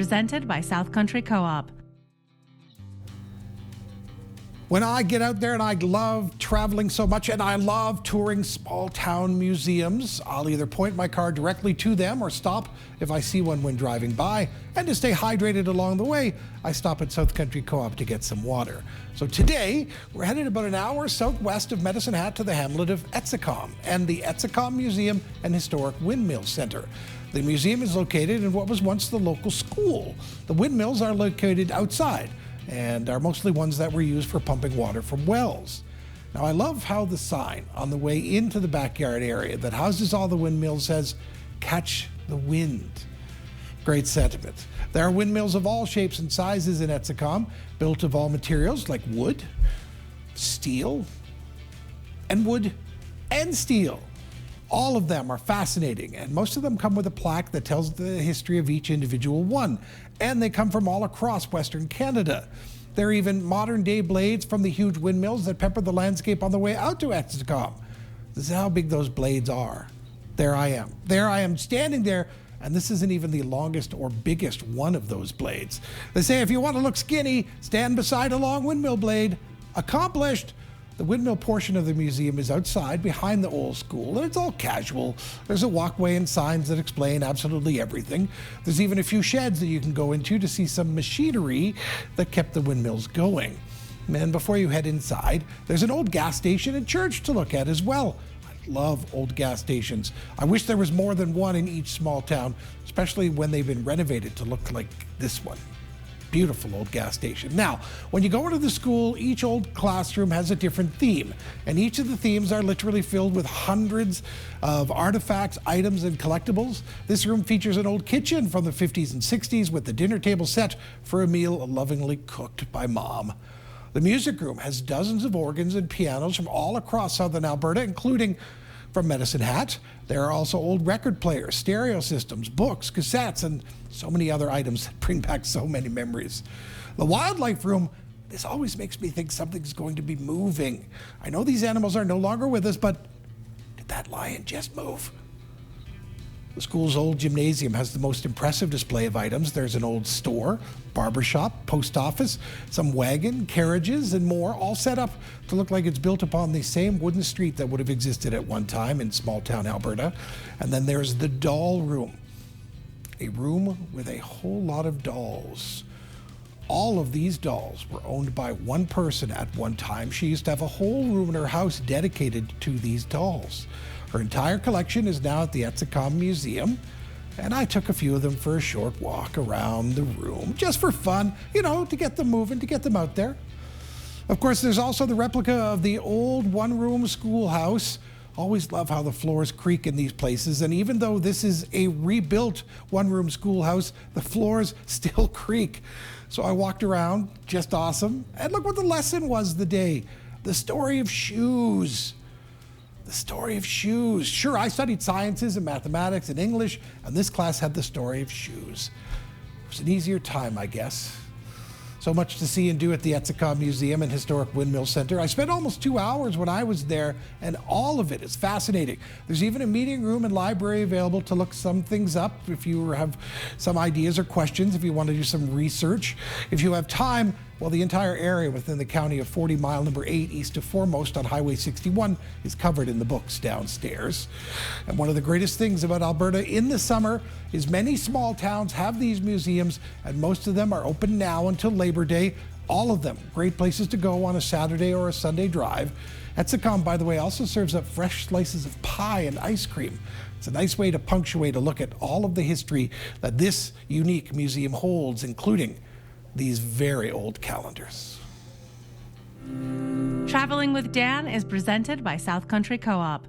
presented by South Country Co-op. When I get out there, and I love traveling so much, and I love touring small town museums, I'll either point my car directly to them or stop if I see one when driving by. And to stay hydrated along the way, I stop at South Country Co-op to get some water. So today, we're headed about an hour southwest of Medicine Hat to the hamlet of Etzikom and the Etzikom Museum and Historic Windmill Center. The museum is located in what was once the local school. The windmills are located outside and are mostly ones that were used for pumping water from wells. Now, I love how the sign on the way into the backyard area that houses all the windmills says, "Catch the wind." Great sentiment. There are windmills of all shapes and sizes in Etzikom, built of all materials like wood, steel, and wood and steel. All of them are fascinating, and most of them come with a plaque that tells the history of each individual one, and they come from all across Western Canada. There are even modern-day blades from the huge windmills that pepper the landscape on the way out to Etzikom. This is how big those blades are. There I am standing there, and this isn't even the longest or biggest one of those blades. They say if you want to look skinny, stand beside a long windmill blade. Accomplished! The windmill portion of the museum is outside behind the old school, and it's all casual. There's a walkway and signs that explain absolutely everything. There's even a few sheds that you can go into to see some machinery that kept the windmills going. And before you head inside, there's an old gas station and church to look at as well. I love old gas stations. I wish there was more than one in each small town, especially when they've been renovated to look like this one. Beautiful old gas station. Now, when you go into the school, each old classroom has a different theme, and each of the themes are literally filled with hundreds of artifacts, items, and collectibles. This room features an old kitchen from the 50s and 60s with the dinner table set for a meal lovingly cooked by Mom. The music room has dozens of organs and pianos from all across southern Alberta, including from Medicine Hat. There are also old record players, stereo systems, books, cassettes, and so many other items that bring back so many memories. The wildlife room, this always makes me think something's going to be moving. I know these animals are no longer with us, but did that lion just move? The school's old gymnasium has the most impressive display of items. There's an old store, barbershop, post office, some wagon, carriages, and more, all set up to look like it's built upon the same wooden street that would have existed at one time in small town Alberta. And then there's the doll room, a room with a whole lot of dolls. All of these dolls were owned by one person at one time. She used to have a whole room in her house dedicated to these dolls. Her entire collection is now at the Etzikom Museum, and I took a few of them for a short walk around the room, just for fun, to get them moving, to get them out there. Of course, there's also the replica of the old one-room schoolhouse. Always love how the floors creak in these places, and even though this is a rebuilt one-room schoolhouse, the floors still creak. So I walked around, just awesome, and look what the lesson was the day. The story of shoes. The story of shoes. Sure, I studied sciences and mathematics and English, and this class had the story of shoes. It was an easier time, I guess. So much to see and do at the Etzikom Museum and Historic Windmill Center. I spent almost 2 hours when I was there, and all of it is fascinating. There's even a meeting room and library available to look some things up if you have some ideas or questions, if you want to do some research. If you have time, well, the entire area within the county of 40 Mile number 8 east of Foremost on Highway 61 is covered in the books downstairs. And one of the greatest things about Alberta in the summer is many small towns have these museums, and most of them are open now until Labor Day. All of them great places to go on a Saturday or a Sunday drive. Etzikom, by the way, also serves up fresh slices of pie and ice cream. It's a nice way to punctuate a look at all of the history that this unique museum holds, including these very old calendars. Traveling with Dan is presented by South Country Co-op.